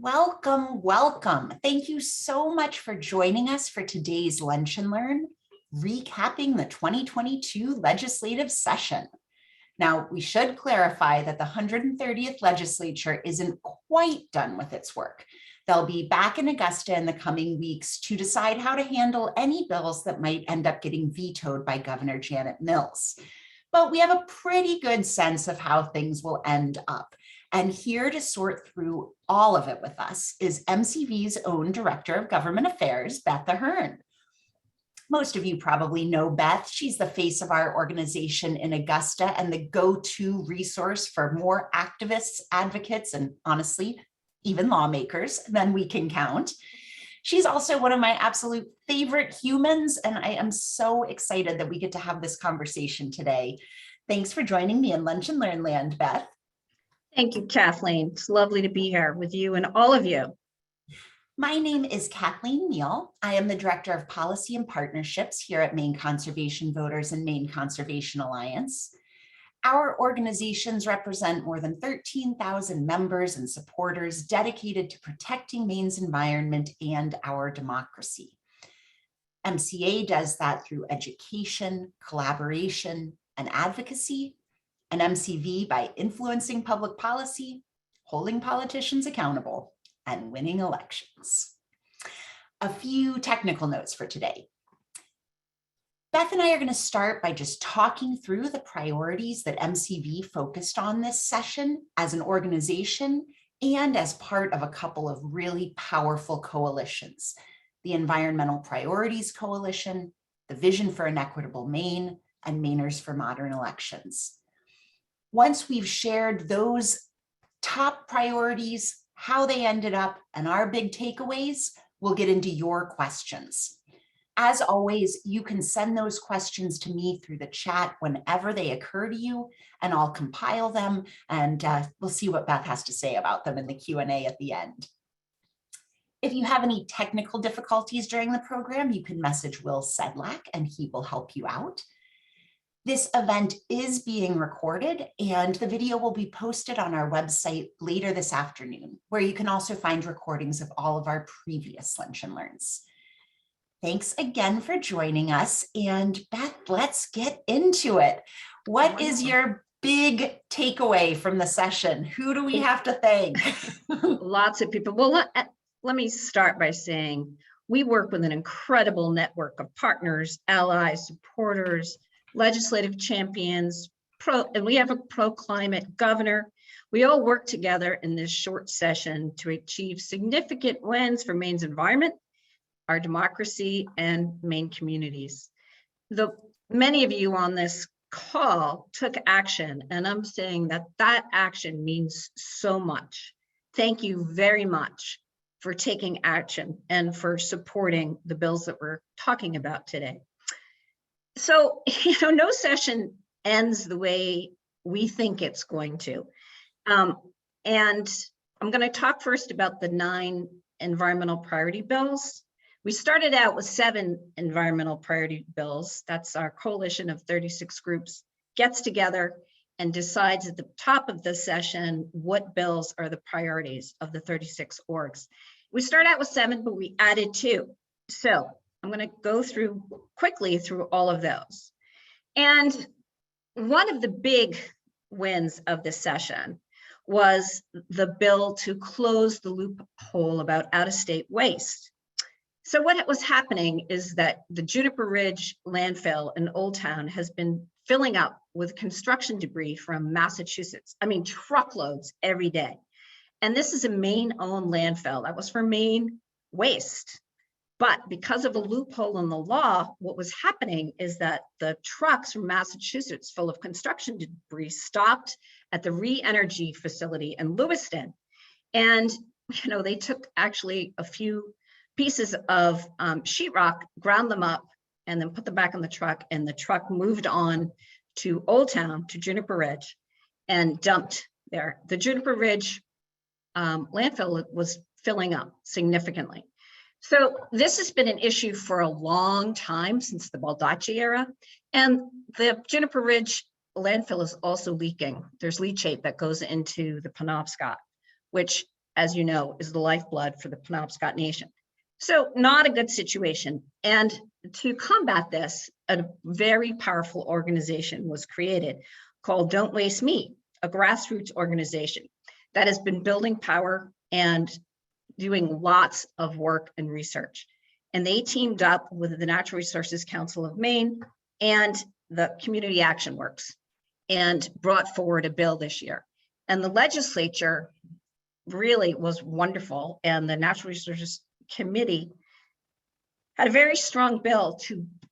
Welcome, welcome. Thank you so much for joining us for today's Lunch and Learn, recapping the 2022 legislative session. Now, we should clarify that the 130th legislature isn't quite done with its work. They'll be back in Augusta in the coming weeks to decide how to handle any bills that might end up getting vetoed by Governor Janet Mills. But we have a pretty good sense of how things will end up. And here to sort through all of it with us is MCV's own Director of Government Affairs, Beth Ahearn. Most of you probably know Beth. She's the face of our organization in Augusta and the go-to resource for more activists, advocates, and honestly, even lawmakers than we can count. She's also one of my absolute favorite humans, and I am so excited that we get to have this conversation today. Thanks for joining me in Lunch and Learn Land, Beth. Thank you, Kathleen. It's lovely to be here with you and all of you. My name is Kathleen Neal. I am the Director of Policy and Partnerships here at Maine Conservation Voters and Maine Conservation Alliance. Our organizations represent more than 13,000 members and supporters dedicated to protecting Maine's environment and our democracy. MCA does that through education, collaboration, and advocacy, and MCV by influencing public policy, holding politicians accountable, and winning elections. A few technical notes for today. Beth and I are going to start by just talking through the priorities that MCV focused on this session as an organization and as part of a couple of really powerful coalitions, the Environmental Priorities Coalition, the Vision for an Equitable Maine, and Mainers for Modern Elections. Once we've shared those top priorities, how they ended up, and our big takeaways, we'll get into your questions. As always, you can send those questions to me through the chat whenever they occur to you, and I'll compile them, and we'll see what Beth has to say about them in the Q&A at the end. If you have any technical difficulties during the program, you can message Will Sedlak, and he will help you out. This event is being recorded, and the video will be posted on our website later this afternoon, where you can also find recordings of all of our previous Lunch and Learns. Thanks again for joining us. And Beth, let's get into it. What is your big takeaway from the session? Who do we have to thank? Lots of people. Well, let me start by saying we work with an incredible network of partners, allies, supporters, legislative champions, and we have a pro-climate governor. We all work together in this short session to achieve significant wins for Maine's environment, our democracy, and Maine communities. Many of you on this call took action, and I'm saying that that action means so much. Thank you very much for taking action and for supporting the bills that we're talking about today. So, no session ends the way we think it's going to. And I'm going to talk first about the 9 environmental priority bills. We started out with 7 environmental priority bills. That's our coalition of 36 groups gets together and decides at the top of the session what bills are the priorities of the 36 orgs. We start out with 7, but we added 2. So I'm going to go quickly through all of those. And one of the big wins of this session was the bill to close the loophole about out-of-state waste. So what was happening is that the Juniper Ridge landfill in Old Town has been filling up with construction debris from Massachusetts. I mean, truckloads every day. And this is a Maine-owned landfill. That was for Maine waste. But because of a loophole in the law, what was happening is that the trucks from Massachusetts full of construction debris stopped at the Re-Energy facility in Lewiston. And, they took actually a few pieces of sheetrock, ground them up, and then put them back in the truck. And the truck moved on to Old Town, to Juniper Ridge, and dumped there. The Juniper Ridge landfill was filling up significantly. So this has been an issue for a long time, since the Baldacci era. And the Juniper Ridge landfill is also leaking. There's leachate that goes into the Penobscot, which as you know, is the lifeblood for the Penobscot Nation. So not a good situation. And to combat this, a very powerful organization was created called Don't Waste Meat, a grassroots organization that has been building power and doing lots of work and research. And they teamed up with the Natural Resources Council of Maine and the Community Action Works and brought forward a bill this year. And the legislature really was wonderful. And the Natural Resources Committee had a very strong bill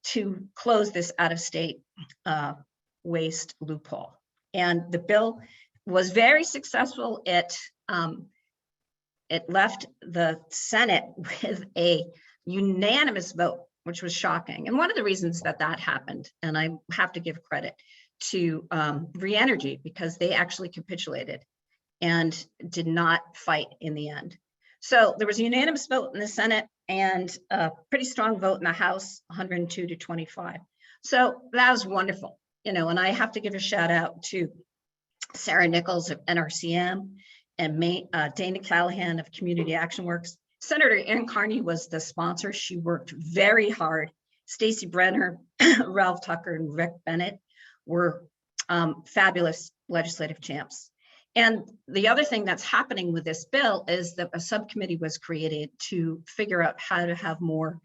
to close this out-of-state waste loophole. And the bill was very successful. It left the Senate with a unanimous vote, which was shocking. And one of the reasons that happened, and I have to give credit to Re-Energy, because they actually capitulated and did not fight in the end. So there was a unanimous vote in the Senate and a pretty strong vote in the House, 102 to 25. So that was wonderful, and I have to give a shout out to Sarah Nichols of NRCM and Dana Callahan of Community Action Works. Senator Erin Carney was the sponsor. She worked very hard. Stacey Brenner, Ralph Tucker, and Rick Bennett were fabulous legislative champs. And the other thing that's happening with this bill is that a subcommittee was created to figure out how to have more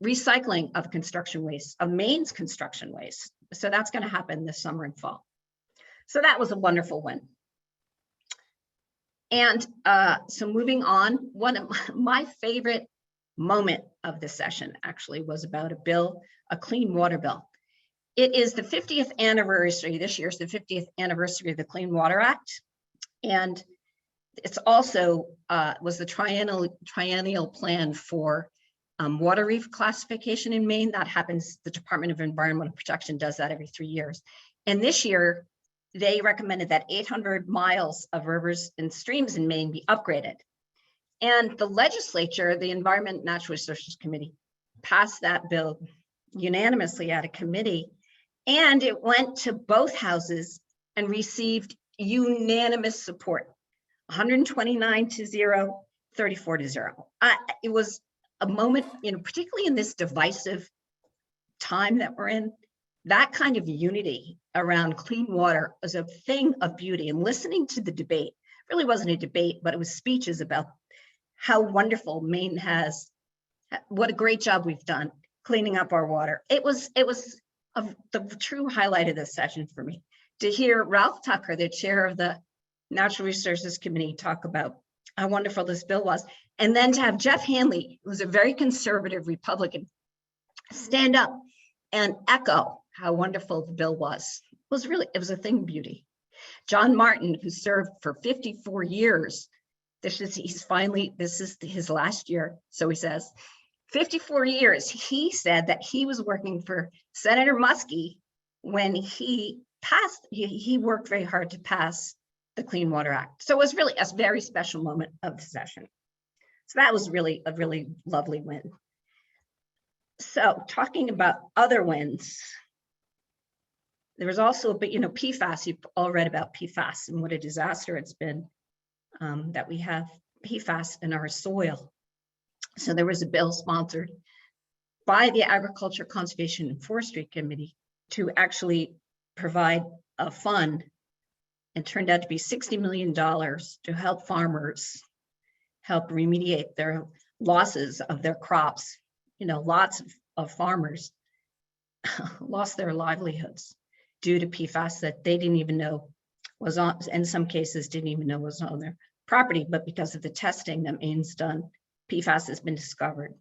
recycling of construction waste, of Maine's construction waste. So that's going to happen this summer and fall. So that was a wonderful win. And so moving on, one of my favorite moment of the session actually was about a clean water bill. It is the 50th anniversary, this year's the 50th anniversary of the Clean Water Act. And it's also was the triennial plan for water reef classification in Maine. That happens, the Department of Environmental Protection does that every 3 years. And this year, they recommended that 800 miles of rivers and streams in Maine be upgraded. And the legislature, the Environment and Natural Resources Committee, passed that bill unanimously at a committee. And it went to both houses and received unanimous support, 129 to 0, 34 to 0. It was a moment, particularly in this divisive time that we're in, that kind of unity around clean water is a thing of beauty. And listening to the debate, really wasn't a debate, but it was speeches about how wonderful Maine has, what a great job we've done cleaning up our water. It was the true highlight of this session for me, to hear Ralph Tucker, the chair of the Natural Resources Committee, talk about how wonderful this bill was. And then to have Jeff Hanley, who's a very conservative Republican, stand up and echo how wonderful the bill was. It was a thing of beauty. John Martin, who served for 54 years, this is his last year, so he says, 54 years, he said that he was working for Senator Muskie when he worked very hard to pass the Clean Water Act. So it was really a very special moment of the session. So that was really a really lovely win. So talking about other wins, there was also, PFAS, you've all read about PFAS and what a disaster it's been that we have PFAS in our soil. So there was a bill sponsored by the Agriculture, Conservation, and Forestry Committee to actually provide a fund, and turned out to be $60 million to help farmers help remediate their losses of their crops. Lots of farmers lost their livelihoods due to PFAS that they didn't even know was on, in some cases didn't even know was on their property, but because of the testing that Maine's done, PFAS has been discovered.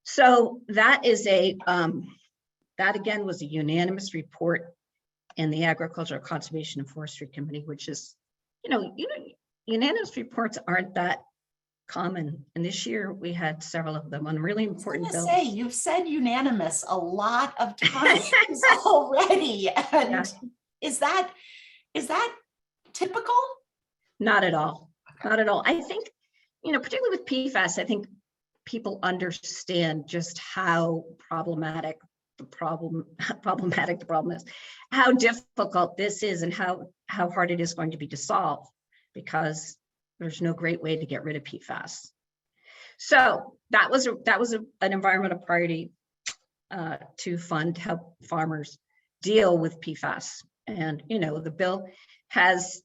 So that is that again was a unanimous report in the Agricultural, Conservation, and Forestry Committee, which is, unanimous reports aren't that common. And this year we had several of them on really important bills. You've said unanimous a lot of times already. And yeah. Is that typical? Not at all. Not at all. I think, particularly with PFAS, I think people understand just how problematic the problem is, how difficult this is, and how hard it is going to be to solve, because There's no great way to get rid of PFAS. So that was an environmental priority to fund, help farmers deal with PFAS. And, you know, the bill has,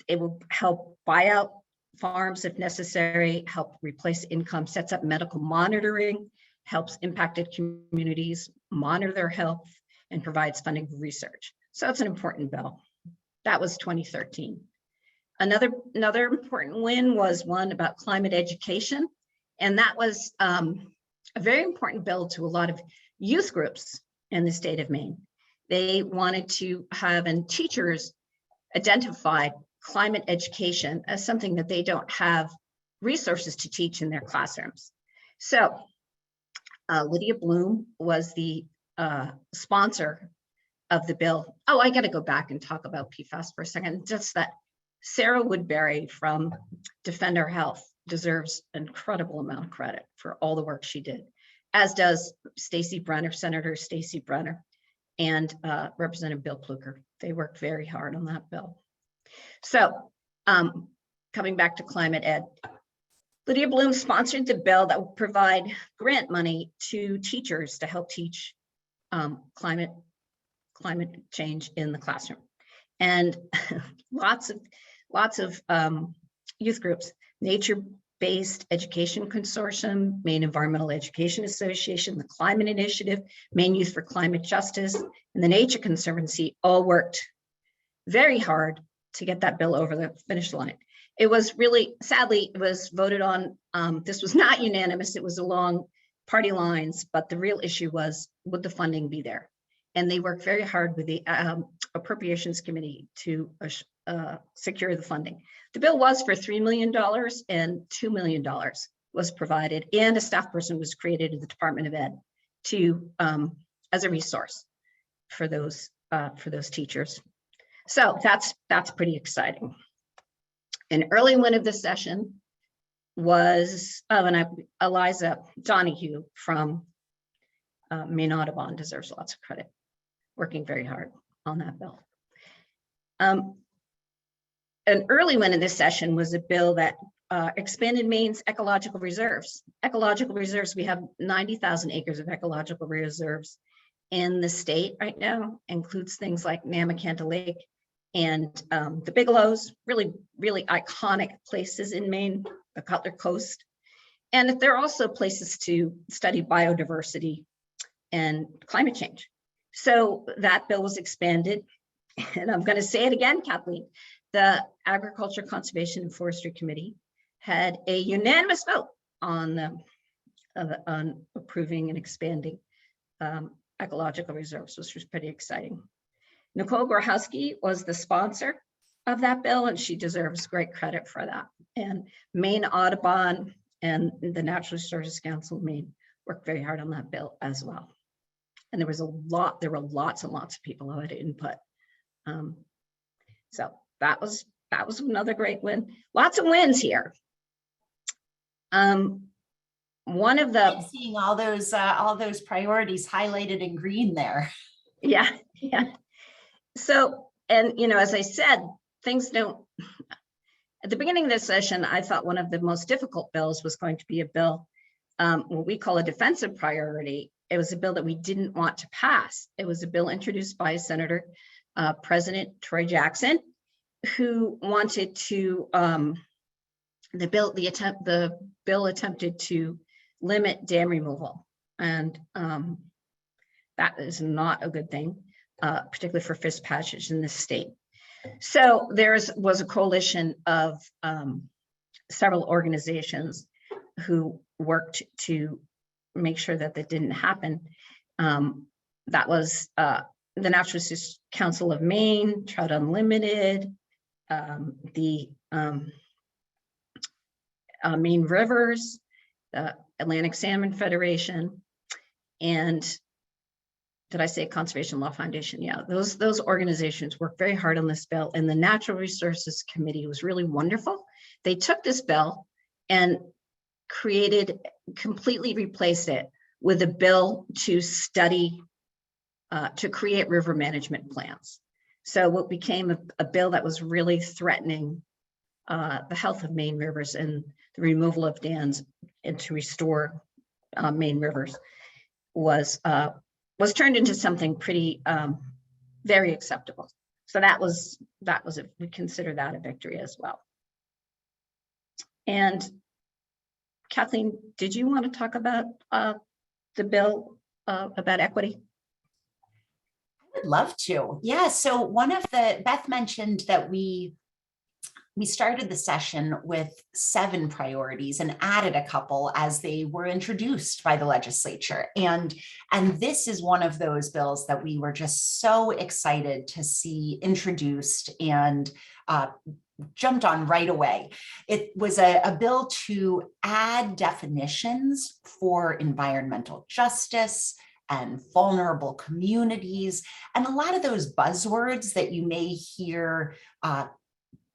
it will help buy out farms if necessary, help replace income, sets up medical monitoring, helps impacted communities monitor their health, and provides funding for research. So it's an important bill. That was 2013. Another important win was one about climate education. And that was a very important bill to a lot of youth groups in the state of Maine. They wanted to have, and teachers identified climate education as something that they don't have resources to teach in their classrooms. So Lydia Bloom was the sponsor of the bill. Oh, I got to go back and talk about PFAS for a second. Just that Sarah Woodbury from Defend Our Health deserves an incredible amount of credit for all the work she did, as does Stacey Brenner, Senator Stacey Brenner, and Representative Bill Pluker. They worked very hard on that bill. So coming back to climate ed, Lydia Bloom sponsored the bill that would provide grant money to teachers to help teach climate change in the classroom. And lots of youth groups, Nature-Based Education Consortium, Maine Environmental Education Association, the Climate Initiative, Maine Youth for Climate Justice, and the Nature Conservancy all worked very hard to get that bill over the finish line. It was really, sadly, it was voted on. This was not unanimous. It was along party lines, but the real issue was, would the funding be there? And they worked very hard with the Appropriations Committee to secure the funding. The bill was for $3 million, and $2 million was provided, and a staff person was created in the Department of Ed to as a resource for those teachers. So that's pretty exciting. An early win of this session was Eliza Donahue from Maine Audubon deserves lots of credit, working very hard on that bill. An early win in this session was a bill that expanded Maine's ecological reserves. Ecological reserves, we have 90,000 acres of ecological reserves in the state right now, includes things like Namacanta Lake and the Bigelows, really, really iconic places in Maine, the Cutler Coast. And there are also places to study biodiversity and climate change. So that bill was expanded, and I'm going to say it again, Kathleen. The Agriculture, Conservation, and Forestry Committee had a unanimous vote on approving and expanding ecological reserves, which was pretty exciting. Nicole Grahowski was the sponsor of that bill, and she deserves great credit for that. And Maine Audubon and the Natural Resources Council of Maine worked very hard on that bill as well. And there were lots and lots of people who had input. So that was another great win. Lots of wins here. One of the seeing all those priorities highlighted in green there. Yeah. So, and you know, as I said, things don't. At the beginning of this session, I thought one of the most difficult bills was going to be a bill, what we call a defensive priority. It was a bill that we didn't want to pass. It was a bill introduced by Senator President Troy Jackson, who wanted to the bill attempted to limit dam removal, and that is not a good thing, particularly for fish passage in this state. So there was a coalition of several organizations who worked to make sure that that didn't happen. That was the Natural Resources Council of Maine, Trout Unlimited, the Maine Rivers, the Atlantic Salmon Federation, and did I say Conservation Law Foundation? Yeah, those organizations worked very hard on this bill, and the Natural Resources Committee was really wonderful. They took this bill and completely replaced it with a bill to study, to create river management plans. So what became a bill that was really threatening the health of Maine rivers and the removal of dams and to restore Maine rivers was turned into something pretty very acceptable. So that was we consider that a victory as well. And Kathleen, did you want to talk about the bill about equity? I would love to. Yeah. So Beth mentioned that we started the session with 7 priorities and added a couple as they were introduced by the legislature. And this is one of those bills that we were just so excited to see introduced and jumped on right away. It was a bill to add definitions for environmental justice and vulnerable communities, and a lot of those buzzwords that you may hear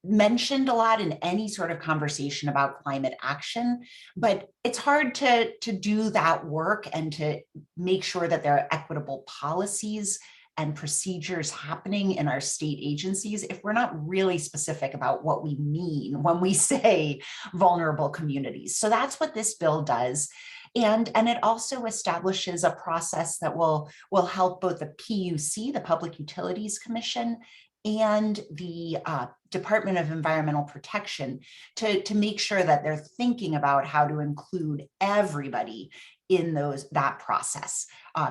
mentioned a lot in any sort of conversation about climate action, but it's hard to do that work and to make sure that there are equitable policies and procedures happening in our state agencies if we're not really specific about what we mean when we say vulnerable communities. So that's what this bill does. And it also establishes a process that will help both the PUC, the Public Utilities Commission, and the Department of Environmental Protection to make sure that they're thinking about how to include everybody in that process.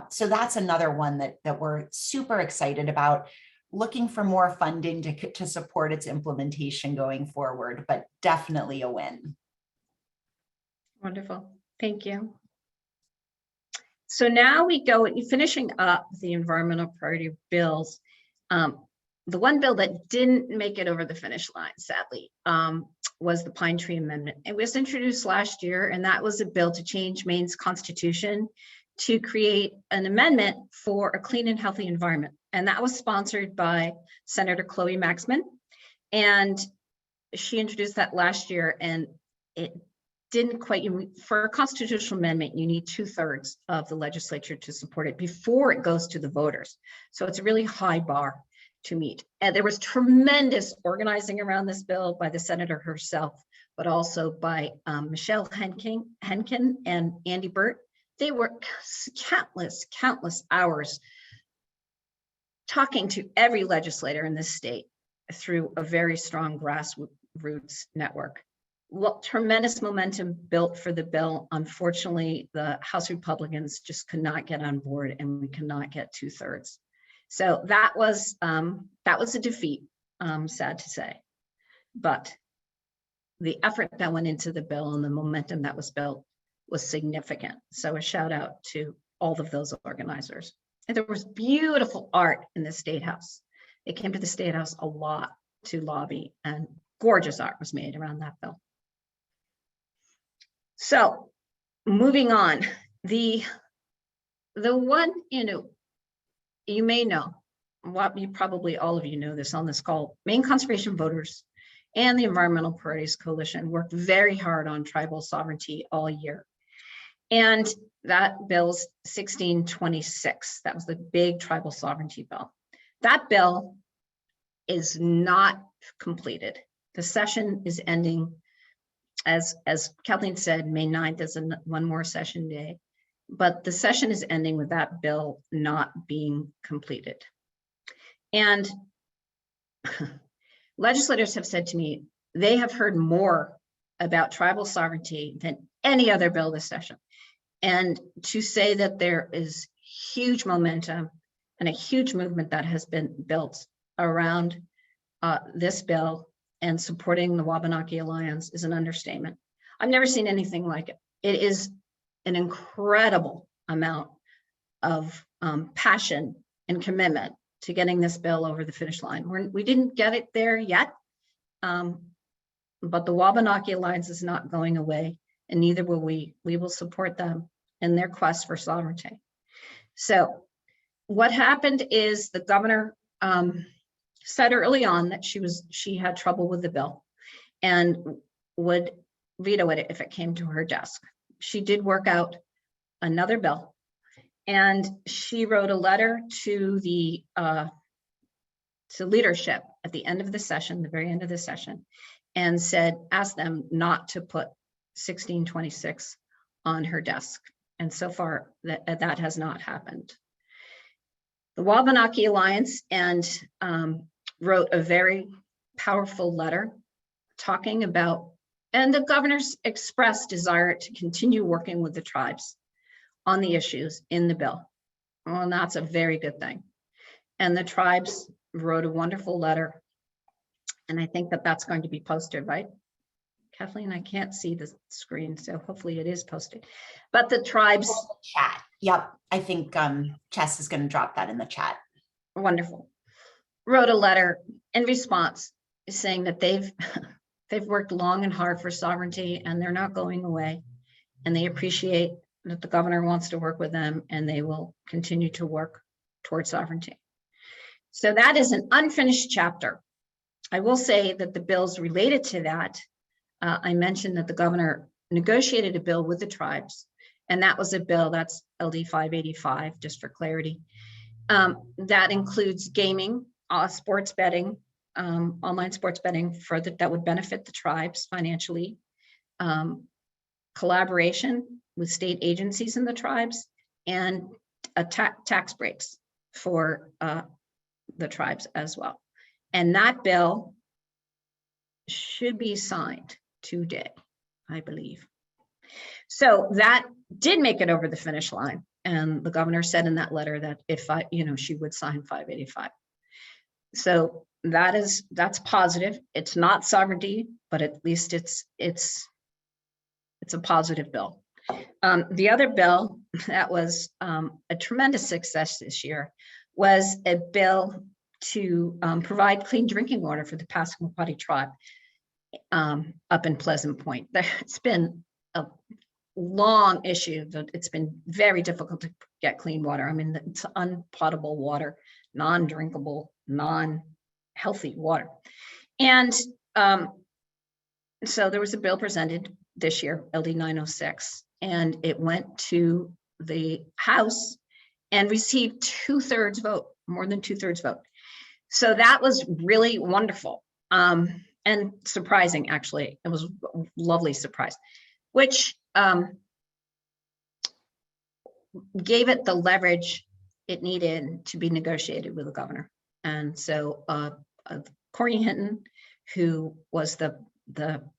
So that's another one that we're super excited about, looking for more funding to support its implementation going forward, but definitely a win. Wonderful, thank you. So now we go, finishing up the environmental priority bills. The one bill that didn't make it over the finish line, sadly, was the Pine Tree Amendment. It was introduced last year, and that was a bill to change Maine's constitution to create an amendment for a clean and healthy environment. And that was sponsored by Senator Chloe Maxman. And she introduced that last year, and it didn't quite, for a constitutional amendment, you need 2/3 of the legislature to support it before it goes to the voters. So it's a really high bar to meet. And there was tremendous organizing around this bill by the senator herself, but also by Michelle Henkin and Andy Burt. They were countless hours talking to every legislator in this state through a very strong grassroots network. Tremendous momentum built for the bill. Unfortunately, the House Republicans just could not get on board, and we could not get 2/3. So that was a defeat, sad to say. But the effort that went into the bill and the momentum that was built was significant. So a shout out to all of those organizers. And there was beautiful art in the State House. They came to the State House a lot to lobby, and gorgeous art was made around that bill. So moving on, the one, you may know, probably all of you know this on this call, Maine Conservation Voters and the Environmental Priorities Coalition worked very hard on tribal sovereignty all year. And that bill's 1626, that was the big tribal sovereignty bill. That bill is not completed. The session is ending, as Kathleen said, May 9th is one more session day. But the session is ending with that bill not being completed. And legislators have said to me, they have heard more about tribal sovereignty than any other bill this session. And to say that there is huge momentum and a huge movement that has been built around this bill and supporting the Wabanaki Alliance is an understatement. I've never seen anything like it. It is an incredible amount of passion and commitment to getting this bill over the finish line. We didn't get it there yet, but the Wabanaki Alliance is not going away, and neither will we. We will support them in their quest for sovereignty. So what happened is the governor said early on that she had trouble with the bill and would veto it if it came to her desk. She did work out another bill, and she wrote a letter to the to leadership at the end of the session, the very end of the session, and asked them not to put 1626 on her desk. And so far that has not happened. The Wabanaki Alliance wrote a very powerful letter talking about, and the governor's expressed desire to continue working with the tribes on the issues in the bill. Well, and that's a very good thing. And the tribes wrote a wonderful letter. And I think that that's going to be posted, right? Kathleen, I can't see the screen, so hopefully it is posted. But the tribes. Chat. Yep. I think Chess is going to drop that in the chat. Wonderful. Wrote a letter in response saying that they've worked long and hard for sovereignty and they're not going away. And they appreciate that the governor wants to work with them and they will continue to work towards sovereignty. So that is an unfinished chapter. I will say that the bills related to that, I mentioned that the governor negotiated a bill with the tribes, and that was a bill, that's LD 585, just for clarity. That includes gaming, sports betting, online sports betting that would benefit the tribes financially, collaboration with state agencies in the tribes, and tax breaks for the tribes as well. And that bill should be signed today, I believe. So that did make it over the finish line. And the governor said in that letter that if she would sign 585. So that's positive. It's not sovereignty, but at least it's a positive bill. The other bill that was a tremendous success this year was a bill to provide clean drinking water for the Passamaquoddy tribe up in Pleasant Point. It's been a long issue that it's been very difficult to get clean water. I mean, it's unpotable water, non-drinkable, non-healthy water. And so there was a bill presented this year, LD 906, and it went to the House and received 2/3 vote, more than 2/3 vote. So that was really wonderful and surprising, actually. It was a lovely surprise, which gave it the leverage it needed to be negotiated with the governor. And so Corey Hinton, who was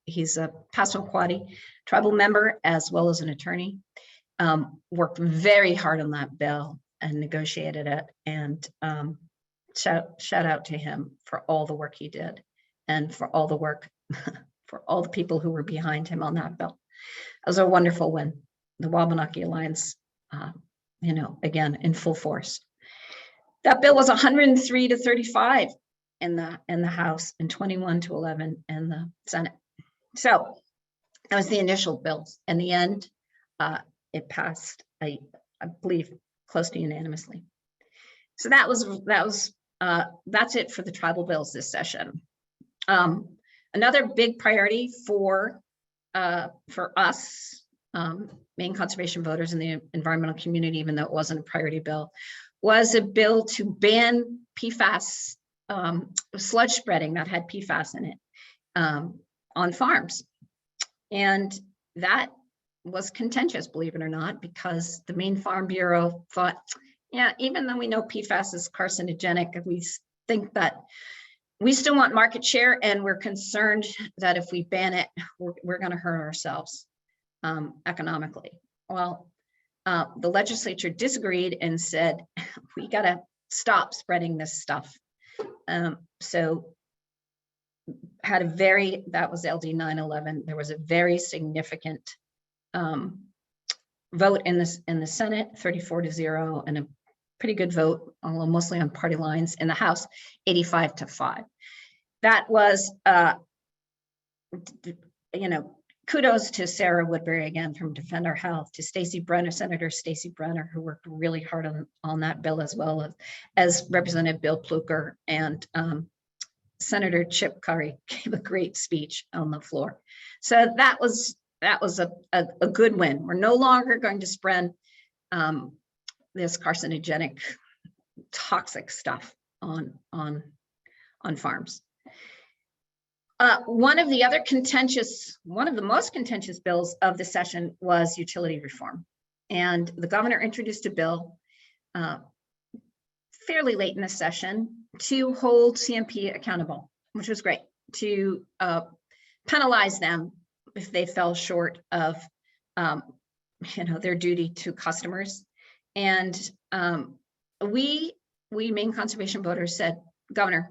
he's a Passamaquoddy tribal member as well as an attorney, worked very hard on that bill and negotiated it. And shout out to him for all the work he did and for all the work for all the people who were behind him on that bill. It was a wonderful win. The Wabanaki Alliance, again, in full force. That bill was 103-35 in the House and 21-11 in the Senate. So that was the initial bills. In the end, it passed, I believe, close to unanimously. So that's it for the tribal bills this session. Another big priority for us, Maine conservation voters in the environmental community, even though it wasn't a priority bill, was a bill to ban PFAS, sludge spreading that had PFAS in it on farms. And that was contentious, believe it or not, because the Maine Farm Bureau thought, yeah, even though we know PFAS is carcinogenic, we think that we still want market share, and we're concerned that if we ban it, we're going to hurt ourselves economically. Well, the legislature disagreed and said, we got to stop spreading this stuff. So that was LD 911. There was a very significant vote in the Senate, 34-0, and a pretty good vote, although mostly on party lines, in the House, 85-5. That was, kudos to Sarah Woodbury again from Defend Our Health, to Stacey Brenner, Senator Stacey Brenner, who worked really hard on that bill, as well as Representative Bill Pluker, and Senator Chip Curry gave a great speech on the floor. So that was a good win. We're no longer going to spread this carcinogenic, toxic stuff on farms. One of the most contentious bills of the session was utility reform. And the governor introduced a bill fairly late in the session to hold CMP accountable, which was great, to penalize them if they fell short of their duty to customers. And we Maine conservation voters said, Governor,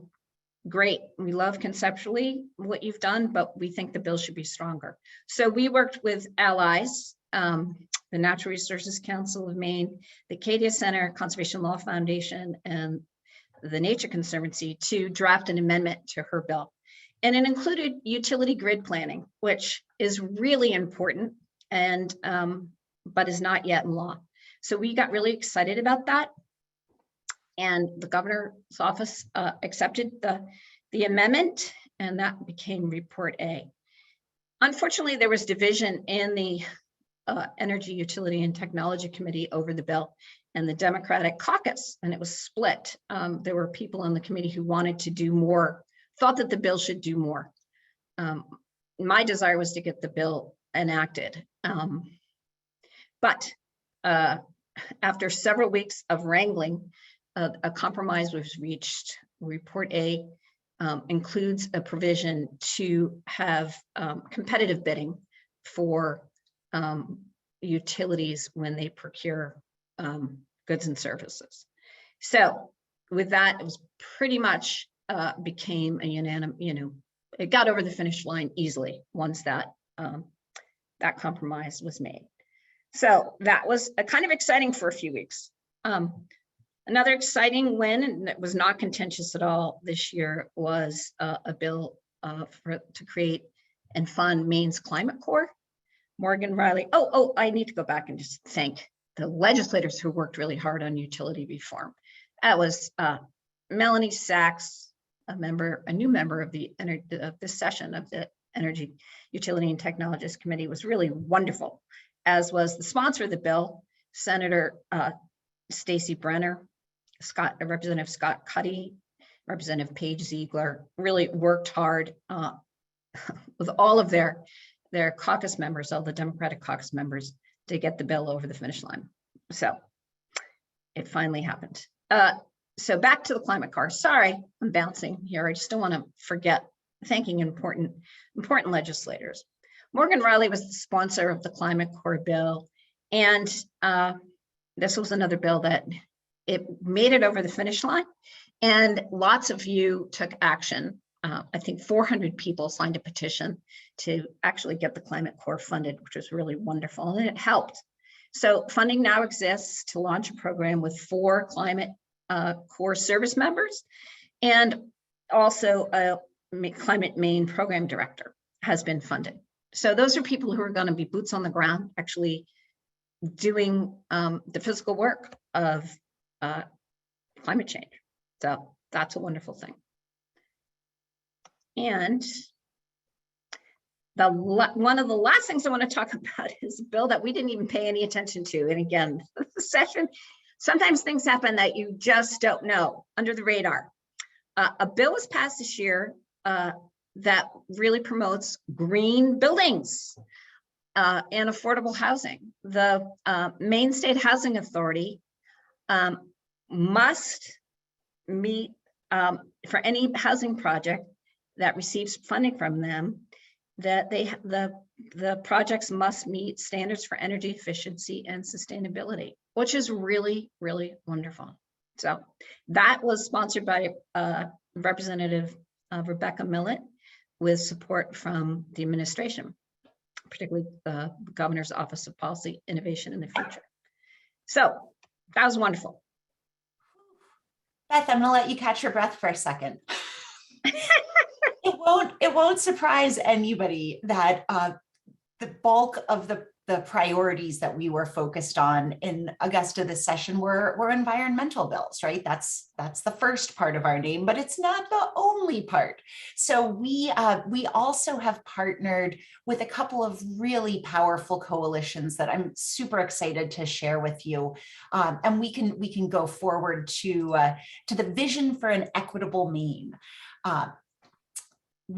great, we love conceptually what you've done, but we think the bill should be stronger. So we worked with allies, the Natural Resources Council of Maine, the Acadia Center, Conservation Law Foundation, and the Nature Conservancy to draft an amendment to her bill. And it included utility grid planning, which is really important and but is not yet in law. So we got really excited about that. And the governor's office accepted the amendment, and that became Report A. Unfortunately, there was division in the Energy, Utility, and Technology Committee over the bill and the Democratic caucus, and it was split. There were people on the committee who wanted to do more, thought that the bill should do more. My desire was to get the bill enacted. But after several weeks of wrangling, a compromise was reached. Report A includes a provision to have competitive bidding for utilities when they procure goods and services. So with that, it was pretty much became a unanimous, it got over the finish line easily once that that compromise was made. So that was kind of exciting for a few weeks. Another exciting win, and it was not contentious at all this year, was a bill to create and fund Maine's Climate Corps. Morgan Riley. Oh, I need to go back and just thank the legislators who worked really hard on utility reform. That was Melanie Sachs, a new member of this session of the Energy, Utility, and Technologies Committee, was really wonderful, as was the sponsor of the bill, Senator Stacey Brenner, Representative Scott Cuddy, Representative Paige Ziegler, really worked hard with all of their caucus members, all the Democratic caucus members, to get the bill over the finish line. So it finally happened. So back to the climate car. Sorry, I'm bouncing here. I just don't want to forget thanking important legislators. Morgan Riley was the sponsor of the Climate Corps bill. And this was another bill that it made it over the finish line. And lots of you took action. I think 400 people signed a petition to actually get the Climate Corps funded, which was really wonderful, and it helped. So funding now exists to launch a program with 4 Climate Corps service members, and also a Climate Maine program director has been funded. So those are people who are going to be boots on the ground, actually doing the physical work of climate change. So that's a wonderful thing. And one of the last things I want to talk about is a bill that we didn't even pay any attention to. And again, the session, sometimes things happen that you just don't know, under the radar. A bill was passed this year that really promotes green buildings and affordable housing. The Maine State Housing Authority must meet, for any housing project that receives funding from them, that the projects must meet standards for energy efficiency and sustainability, which is really, really wonderful. So that was sponsored by Representative Rebecca Millett, with support from the administration, particularly the Governor's Office of Policy, Innovation, and the Future. So that was wonderful. Beth, I'm gonna let you catch your breath for a second. It won't surprise anybody that the bulk of the priorities that we were focused on in Augusta this session were environmental bills, right? That's the first part of our name, but it's not the only part. So we also have partnered with a couple of really powerful coalitions that I'm super excited to share with you, and we can go forward to the vision for an equitable Maine.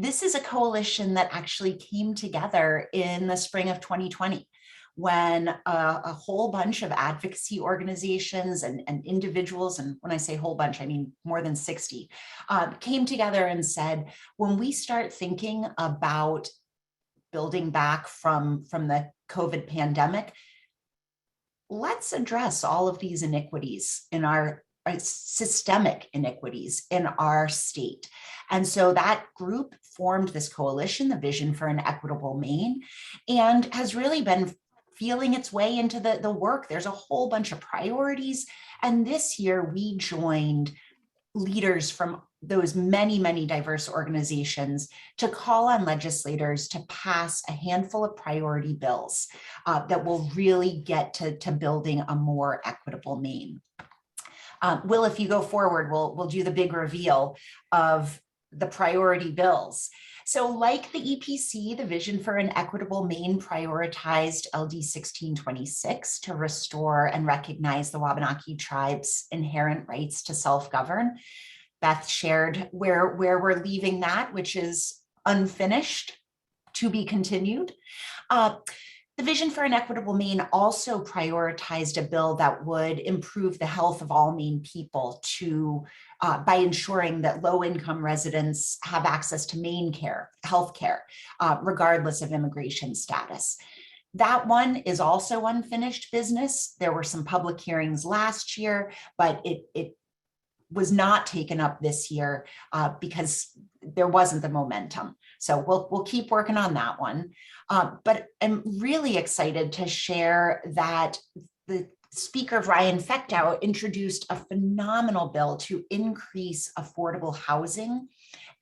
this is a coalition that actually came together in the spring of 2020 when a whole bunch of advocacy organizations and individuals, and when I say whole bunch, I mean more than 60, came together and said, when we start thinking about building back from the COVID pandemic, let's address all of these iniquities in our systemic iniquities in our state. And so that group formed this coalition, the Vision for an Equitable Maine, and has really been feeling its way into the work. There's a whole bunch of priorities. And this year we joined leaders from those many, many diverse organizations to call on legislators to pass a handful of priority bills that will really get to building a more equitable Maine. Will, if you go forward, we'll do the big reveal of the priority bills. So like the EPC, the Vision for an Equitable Maine prioritized LD 1626 to restore and recognize the Wabanaki tribe's inherent rights to self-govern. Beth shared where we're leaving that, which is unfinished, to be continued. The Vision for an Equitable Maine also prioritized a bill that would improve the health of all Maine people by ensuring that low-income residents have access to Maine health care, regardless of immigration status. That one is also unfinished business. There were some public hearings last year, but it was not taken up this year because there wasn't the momentum. So we'll keep working on that one. But I'm really excited to share that the Speaker Ryan Fechtow introduced a phenomenal bill to increase affordable housing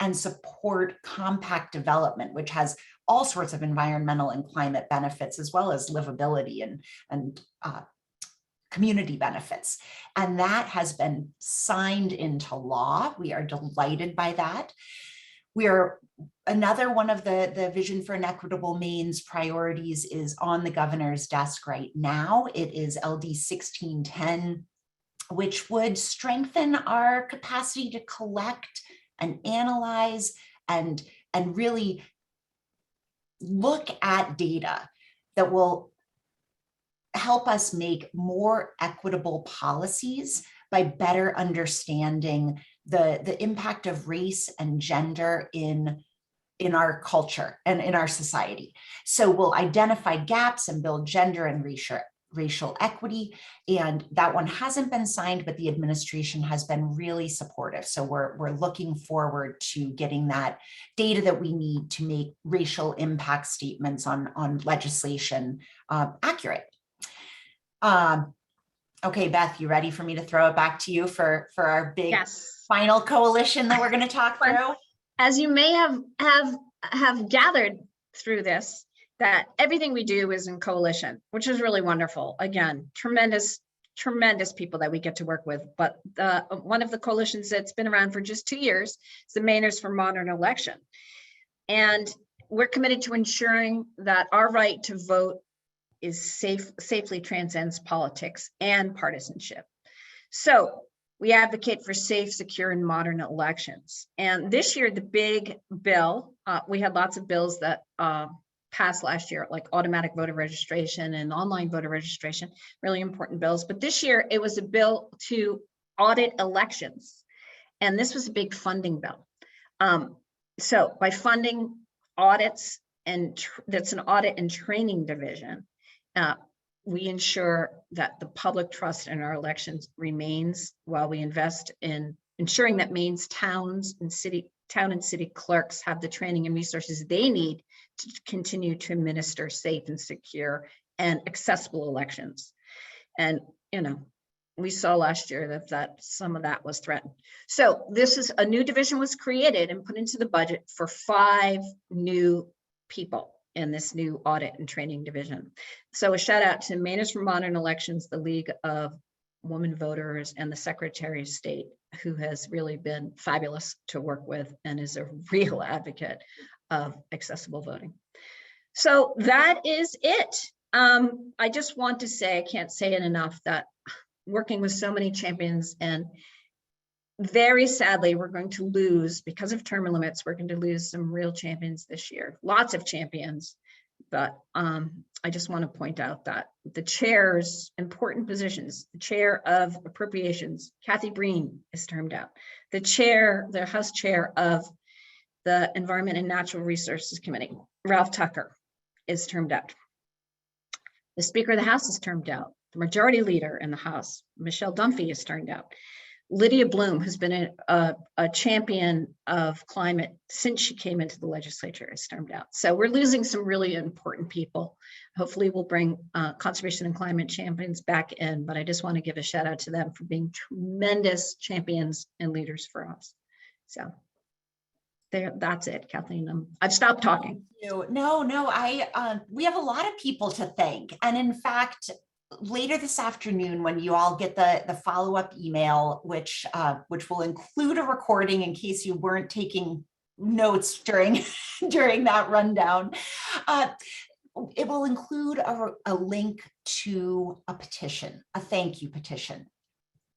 and support compact development, which has all sorts of environmental and climate benefits, as well as livability and community benefits. And that has been signed into law. We are delighted by that. We are another one of the Vision for an Equitable Maine's priorities is on the governor's desk right now. It is LD 1610, which would strengthen our capacity to collect and analyze and really look at data that will help us make more equitable policies by better understanding the impact of race and gender in our culture and in our society. So we'll identify gaps and build gender and racial equity. And that one hasn't been signed, but the administration has been really supportive. So we're looking forward to getting that data that we need to make racial impact statements on legislation accurate. Okay, Beth, you ready for me to throw it back to you for our big final coalition that we're going to talk through? As you may have gathered through this, that everything we do is in coalition, which is really wonderful. Again, tremendous people that we get to work with. But one of the coalitions that's been around for just 2 years is the Mainers for Modern Election. And we're committed to ensuring that our right to vote is safely transcends politics and partisanship. So we advocate for safe, secure, and modern elections. And this year, the big bill, we had lots of bills that passed last year, like automatic voter registration and online voter registration, really important bills. But this year, it was a bill to audit elections. And this was a big funding bill. So by funding audits, and that's an audit and training division, we ensure that the public trust in our elections remains while we invest in ensuring that Maine's town and city clerks have the training and resources they need to continue to administer safe and secure and accessible elections. And, we saw last year that some of that was threatened. So this is a new division was created and put into the budget for 5 new people in this new audit and training division. So a shout out to Mainers for Modern Elections, the League of Women Voters, and the Secretary of State, who has really been fabulous to work with and is a real advocate of accessible voting. So that is it. I just want to say, I can't say it enough, that working with so many champions, and very sadly, we're going to lose, because of term limits, we're going to lose some real champions this year, lots of champions. But I just want to point out that the chairs, important positions, the chair of appropriations, Kathy Breen is termed out. The House chair of the Environment and Natural Resources Committee, Ralph Tucker, is termed out. The Speaker of the House is termed out. The Majority Leader in the House, Michelle Dunphy, is turned out. Lydia Bloom, who's been a champion of climate since she came into the legislature, is termed out. So we're losing some really important people. Hopefully we'll bring conservation and climate champions back in, but I just want to give a shout out to them for being tremendous champions and leaders for us. So that's it, Kathleen. I've stopped talking. No, we have a lot of people to thank. And in fact, later this afternoon, when you all get the follow-up email, which will include a recording in case you weren't taking notes during that rundown, it will include a link to a petition, a thank you petition.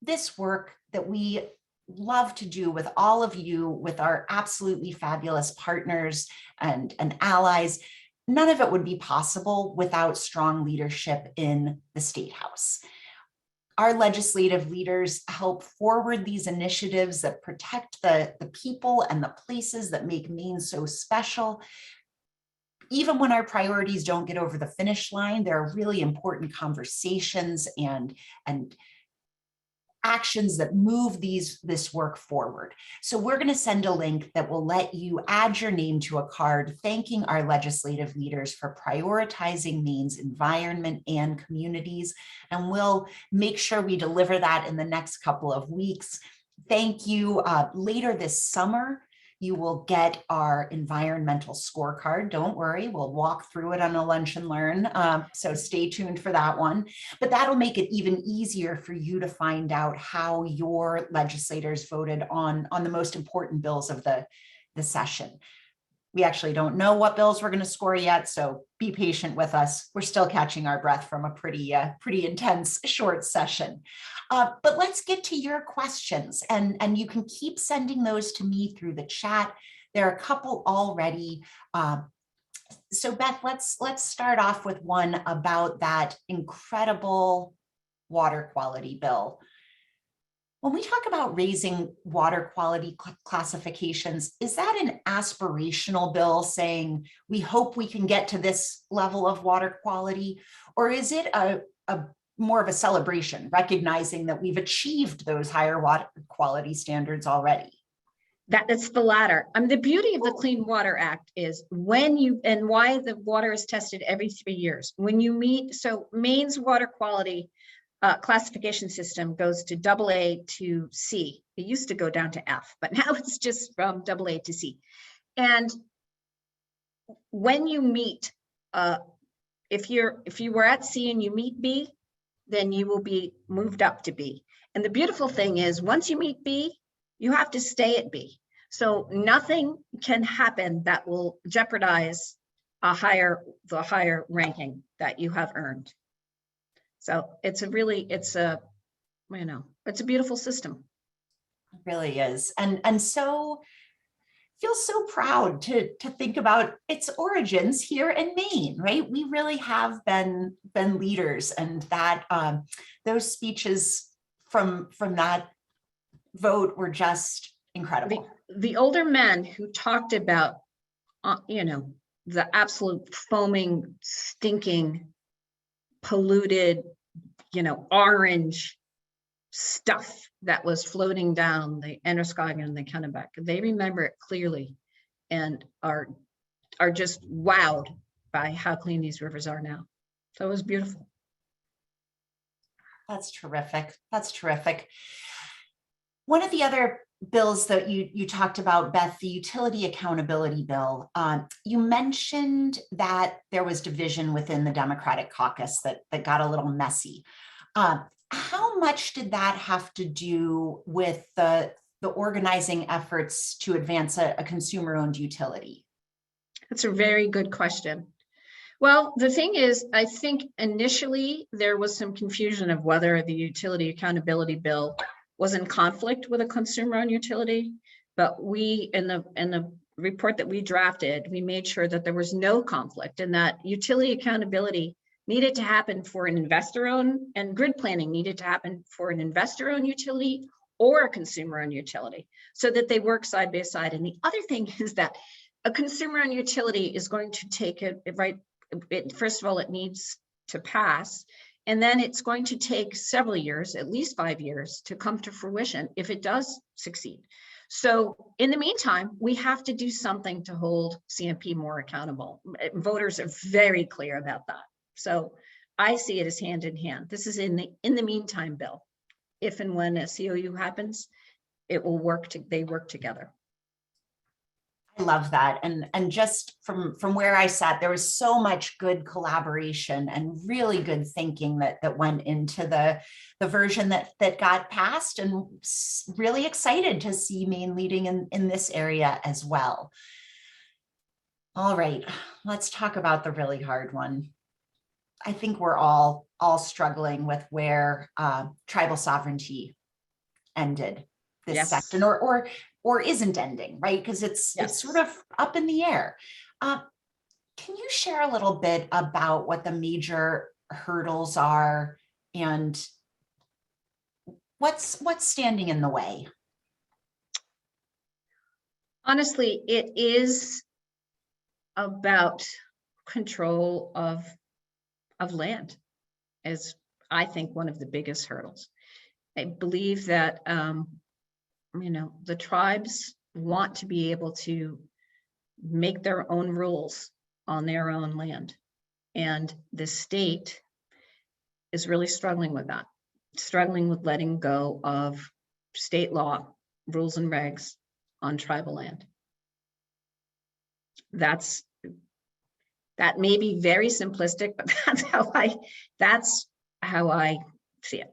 This work that we love to do with all of you, with our absolutely fabulous partners and allies, none of it would be possible without strong leadership in the State House. Our legislative leaders help forward these initiatives that protect the people and the places that make Maine so special. Even when our priorities don't get over the finish line, there are really important conversations and actions that move this work forward. So we're going to send a link that will let you add your name to a card thanking our legislative leaders for prioritizing Maine's environment and communities. And we'll make sure we deliver that in the next couple of weeks. Thank you. Later this summer, you will get our environmental scorecard. Don't worry, we'll walk through it on a lunch and learn. So stay tuned for that one. But that'll make it even easier for you to find out how your legislators voted on the most important bills of the session. We actually don't know what bills we're going to score yet, so be patient with us. We're still catching our breath from a pretty intense short session. But let's get to your questions, and you can keep sending those to me through the chat. There are a couple already. So Beth, let's start off with one about that incredible water quality bill. When we talk about raising water quality classifications, is that an aspirational bill saying we hope we can get to this level of water quality? Or is it a more of a celebration, recognizing that we've achieved those higher water quality standards already? That's the latter. The beauty of the Clean Water Act is and why the water is tested every 3 years. When you meet, so Maine's water quality classification system goes to AA to C. It used to go down to F, but now it's just from AA to C. And when you meet, if you were at C and you meet B, then you will be moved up to B. And the beautiful thing is, once you meet B, you have to stay at B. So nothing can happen that will jeopardize the higher ranking that you have earned. So it's a beautiful system. It really is. And so feel so proud to think about its origins here in Maine, right? We really have been leaders, and that those speeches from that vote were just incredible. The older men who talked about, the absolute foaming, stinking, polluted, orange stuff that was floating down the Androscoggin and the Kennebec. They remember it clearly and are just wowed by how clean these rivers are now. So it was beautiful. That's terrific. That's terrific. One of the other bills that you talked about, Beth, the utility accountability bill, you mentioned that there was division within the Democratic caucus that got a little messy. How much did that have to do with the organizing efforts to advance a consumer-owned utility? That's a very good question. Well, the thing is, I think initially there was some confusion of whether the utility accountability bill was in conflict with a consumer-owned utility, but we, in the report that we drafted, we made sure that there was no conflict and that utility accountability needed to happen for an investor-owned, and grid planning needed to happen for an investor-owned utility or a consumer-owned utility, so that they work side by side. And the other thing is that a consumer-owned utility is going to take it, right? First of all, it needs to pass, and then it's going to take several years, at least 5 years, to come to fruition if it does succeed. So in the meantime, we have to do something to hold CMP more accountable. Voters are very clear about that. So I see it as hand in hand. This is in the meantime bill. If and when a COU happens, it will work. They work together. I love that. And just from where I sat, there was so much good collaboration and really good thinking that went into the version that got passed, and really excited to see Maine leading in this area as well. All right, let's talk about the really hard one. I think we're all struggling with where tribal sovereignty ended this section, or isn't ending, right? Because it's sort of up in the air. Can you share a little bit about what the major hurdles are and what's standing in the way? Honestly, it is about control of land, is, I think, one of the biggest hurdles. I believe that the tribes want to be able to make their own rules on their own land, and the state is really struggling with that, struggling with letting go of state law rules and regs on tribal land. That may be very simplistic, but that's how I see it.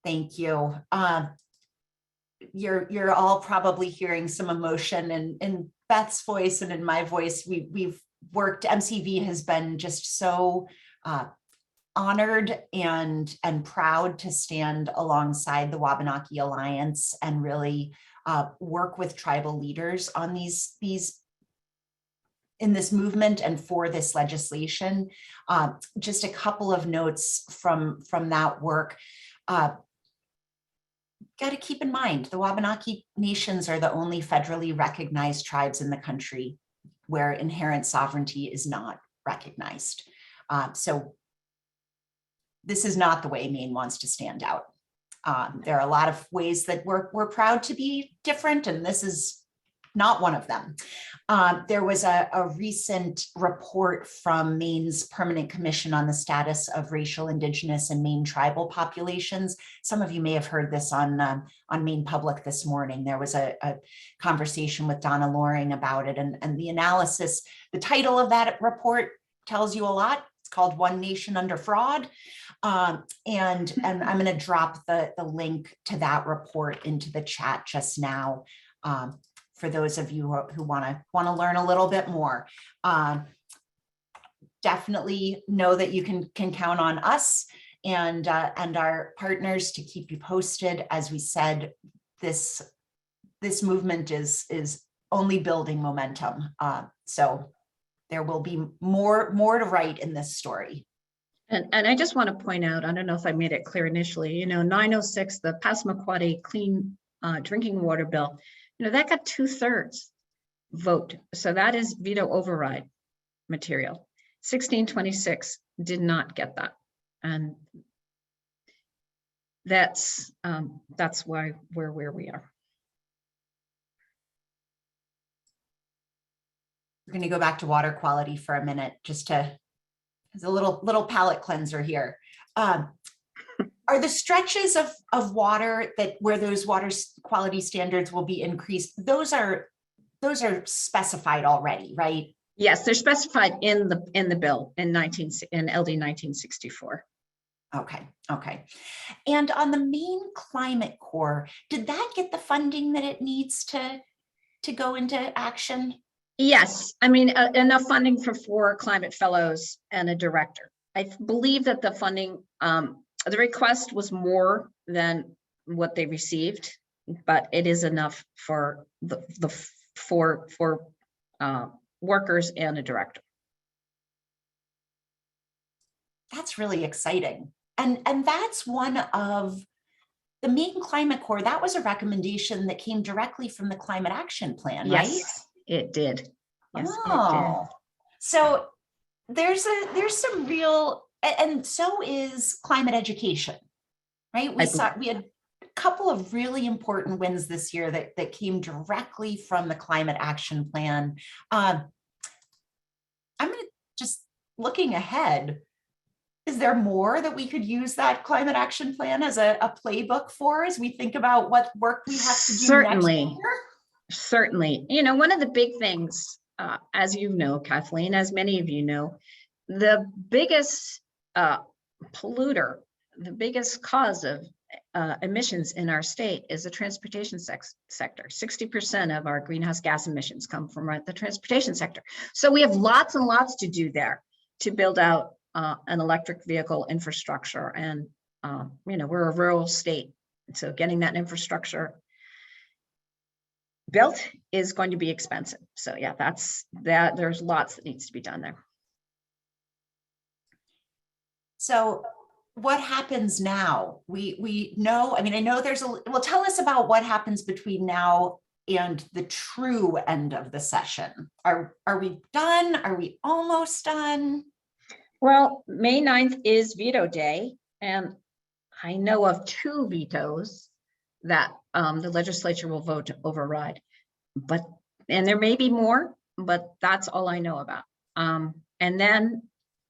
Thank you. You're all probably hearing some emotion in Beth's voice and in my voice. We've worked, MCV has been just so honored and proud to stand alongside the Wabanaki Alliance and really work with tribal leaders on these in this movement and for this legislation. Just a couple of notes from that work. Got to keep in mind, the Wabanaki nations are the only federally recognized tribes in the country where inherent sovereignty is not recognized. So this is not the way Maine wants to stand out. There are a lot of ways that we're proud to be different, and this is not one of them. There was a recent report from Maine's Permanent Commission on the Status of Racial, Indigenous, and Maine tribal populations. Some of you may have heard this on Maine Public this morning. There was a conversation with Donna Loring about it, and the analysis, the title of that report tells you a lot. It's called One Nation Under Fraud. And I'm going to drop the link to that report into the chat just now. For those of you who want to learn a little bit more. Definitely know that you can count on us and our partners to keep you posted. As we said, this movement is only building momentum. So there will be more to write in this story. And I just want to point out, I don't know if I made it clear initially, 906, the Passamaquoddy Clean Drinking Water Bill, that got 2/3 vote. So that is veto override material. 1626 did not get that. And that's why we're where we are. We're going to go back to water quality for a minute, just to, as a little palate cleanser here. Are the stretches of water where those water quality standards will be increased, those are specified already, right? Yes, they're specified in the bill in LD 1964. Okay. And on the Maine Climate Corps, did that get the funding that it needs to go into action? Yes, I mean, enough funding for 4 climate fellows and a director. I believe that the funding The request was more than what they received, but it is enough for workers and a director. That's really exciting. And that's one of the Maine Climate Corps. That was a recommendation that came directly from the Climate Action Plan, right? Yes, it did. Yes, it Oh, did. so there's some real, and so is climate education, right? We had a couple of really important wins this year that came directly from the Climate Action Plan. I'm going to just looking ahead. Is there more that we could use that Climate Action Plan as a playbook for as we think about what work we have to do Certainly. next year? Certainly. You know, one of the big things, as you know, Kathleen, as many of you know, the biggest polluter, the biggest cause of emissions in our state is the transportation sector. 60% of our greenhouse gas emissions come from the transportation sector. So we have lots and lots to do there to build out an electric vehicle infrastructure. And, you know, we're a rural state. So getting that infrastructure built is going to be expensive. So yeah, there's lots that needs to be done there. So what happens now? We know, I mean, I know well, tell us about what happens between now and the true end of the session. Are we done? Are we almost done? Well, May 9th is veto day, and I know of 2 vetoes that the legislature will vote to override, and there may be more, but that's all I know about. And then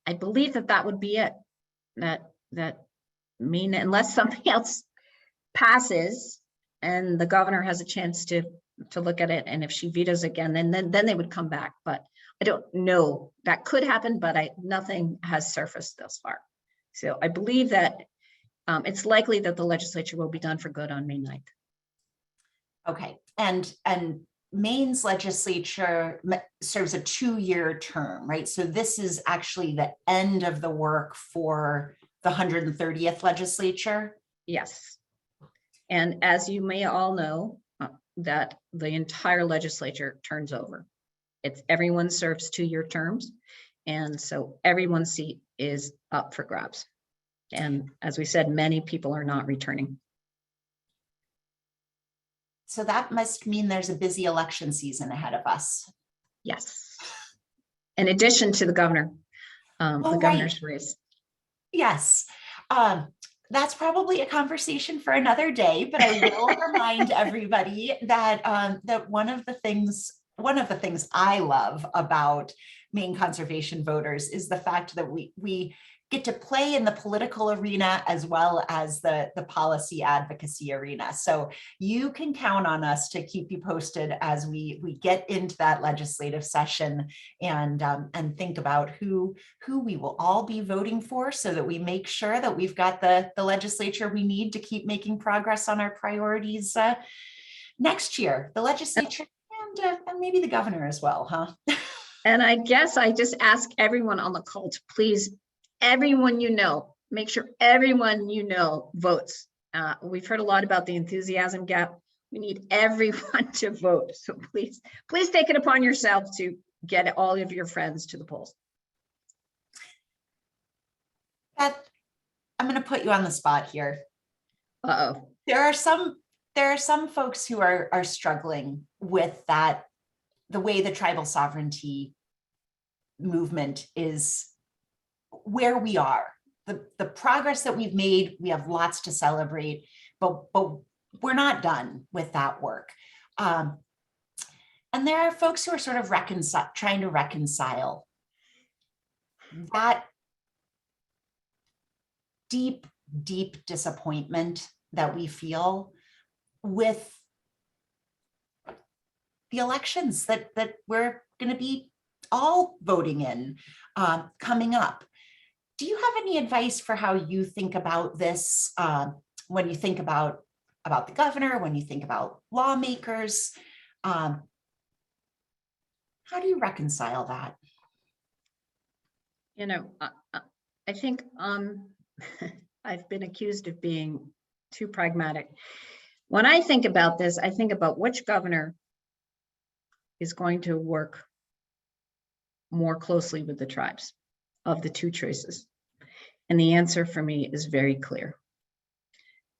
I believe that would be it. That mean, unless something else passes and the governor has a chance to look at it, and if she vetoes again, then they would come back. But I don't know. That could happen, but nothing has surfaced thus far. So I believe that it's likely that the legislature will be done for good on May 9th. Okay, and Maine's legislature serves a 2-year term, right? So this is actually the end of the work for the 130th legislature. Yes. And as you may all know, that the entire legislature turns over. Everyone serves 2-year terms. And so everyone's seat is up for grabs. And as we said, many people are not returning. So that must mean there's a busy election season ahead of us. Yes. In addition to the governor, the governor's race. Yes. That's probably a conversation for another day, but I will remind everybody that that one of the things I love about Maine conservation voters is the fact that we get to play in the political arena as well as the policy advocacy arena. So you can count on us to keep you posted as we get into that legislative session and think about who we will all be voting for, so that we make sure that we've got the legislature we need to keep making progress on our priorities next year. The legislature and maybe the governor as well, huh? And I guess I just ask everyone on the call to please, everyone you know, make sure everyone you know votes. We've heard a lot about the enthusiasm gap. We need everyone to vote. So please take it upon yourself to get all of your friends to the polls. Beth, I'm going to put you on the spot here. Uh-oh. There are some folks who are struggling with that, the way the tribal sovereignty movement is, where we are, the progress that we've made. We have lots to celebrate, but we're not done with that work. And there are folks who are sort of trying to reconcile that deep disappointment that we feel with the elections that we're going to be all voting in coming up. Do you have any advice for how you think about this when you think about the governor, when you think about lawmakers? How do you reconcile that? You know, I think I've been accused of being too pragmatic. When I think about this, I think about which governor is going to work more closely with the tribes of the two choices. And the answer for me is very clear.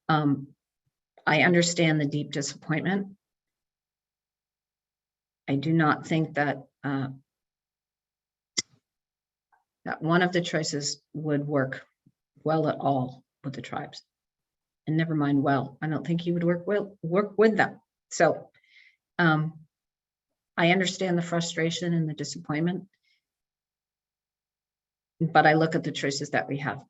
I understand the deep disappointment. I do not think that that one of the choices would work well at all with the tribes. And never mind well, I don't think he would work with them. So I understand the frustration and the disappointment, but I look at the choices that we have.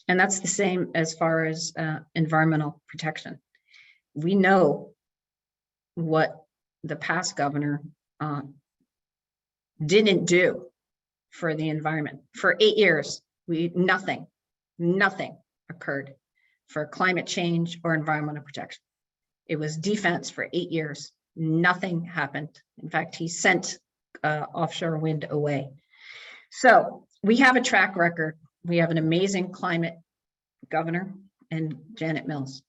And that's the same as far as environmental protection. We know what the past governor didn't do for the environment. For 8 years, nothing occurred for climate change or environmental protection. It was defense for 8 years. Nothing happened. In fact, he sent offshore wind away. So we have a track record. We have an amazing climate governor and Janet Mills.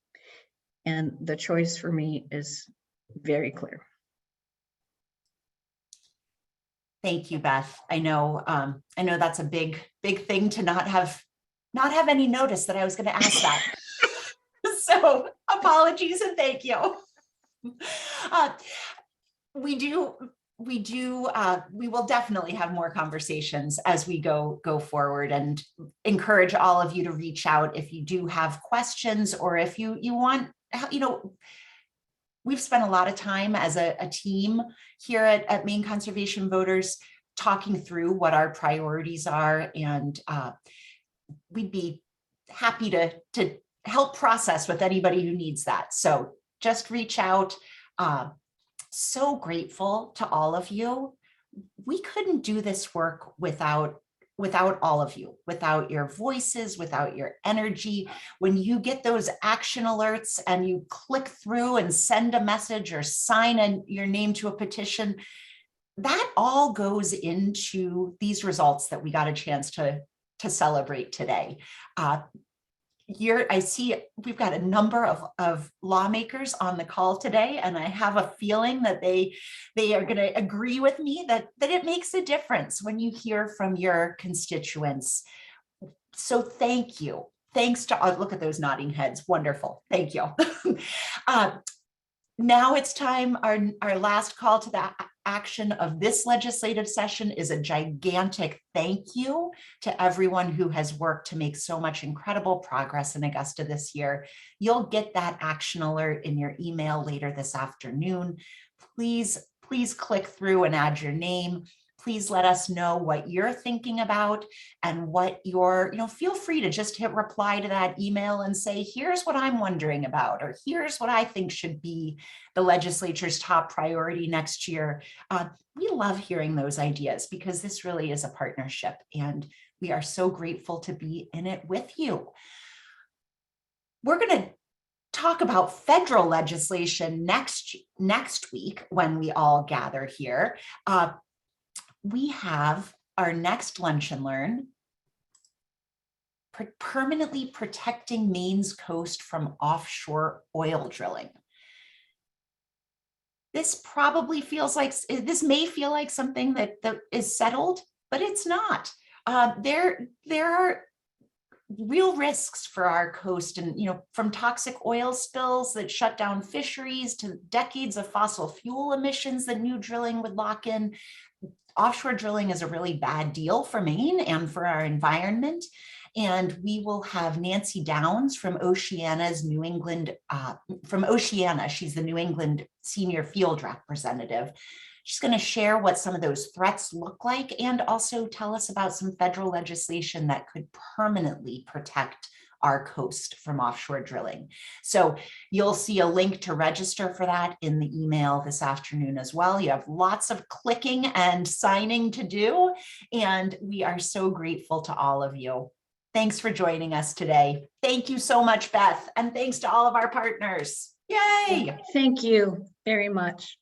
And the choice for me is very clear. Thank you, Beth. I know that's a big thing to not have any notice that I was going to ask that. So apologies and thank you. We will definitely have more conversations as we go forward, and encourage all of you to reach out if you do have questions, or if you want, we've spent a lot of time as a team here at Maine Conservation Voters talking through what our priorities are, and we'd be happy to help process with anybody who needs that. So just reach out. So grateful to all of you. We couldn't do this work without all of you, without your voices, without your energy. When you get those action alerts and you click through and send a message or sign your name to a petition, that all goes into these results that we got a chance to celebrate today. I see we've got a number of lawmakers on the call today, and I have a feeling that they are going to agree with me that it makes a difference when you hear from your constituents. So thank you. Thanks to look at those nodding heads. Wonderful. Thank you. Now it's time. Our last call to the action of this legislative session is a gigantic thank you to everyone who has worked to make so much incredible progress in Augusta this year. You'll get that action alert in your email later this afternoon. Please click through and add your name. Please let us know what you're thinking about and what feel free to just hit reply to that email and say, here's what I'm wondering about, or here's what I think should be the legislature's top priority next year. We love hearing those ideas because this really is a partnership, and we are so grateful to be in it with you. We're going to talk about federal legislation next week when we all gather here. We have our next Lunch and Learn, permanently protecting Maine's coast from offshore oil drilling. This may feel like something that is settled, but it's not. There are real risks for our coast, and from toxic oil spills that shut down fisheries to decades of fossil fuel emissions that new drilling would lock in. Offshore drilling is a really bad deal for Maine and for our environment. And we will have Nancy Downs from Oceana's New England, she's the New England Senior Field Representative. She's going to share what some of those threats look like, and also tell us about some federal legislation that could permanently protect our coast from offshore drilling. So you'll see a link to register for that in the email this afternoon as well. You have lots of clicking and signing to do, and we are so grateful to all of you. Thanks for joining us today. Thank you so much, Beth, and thanks to all of our partners. Yay! Thank you very much.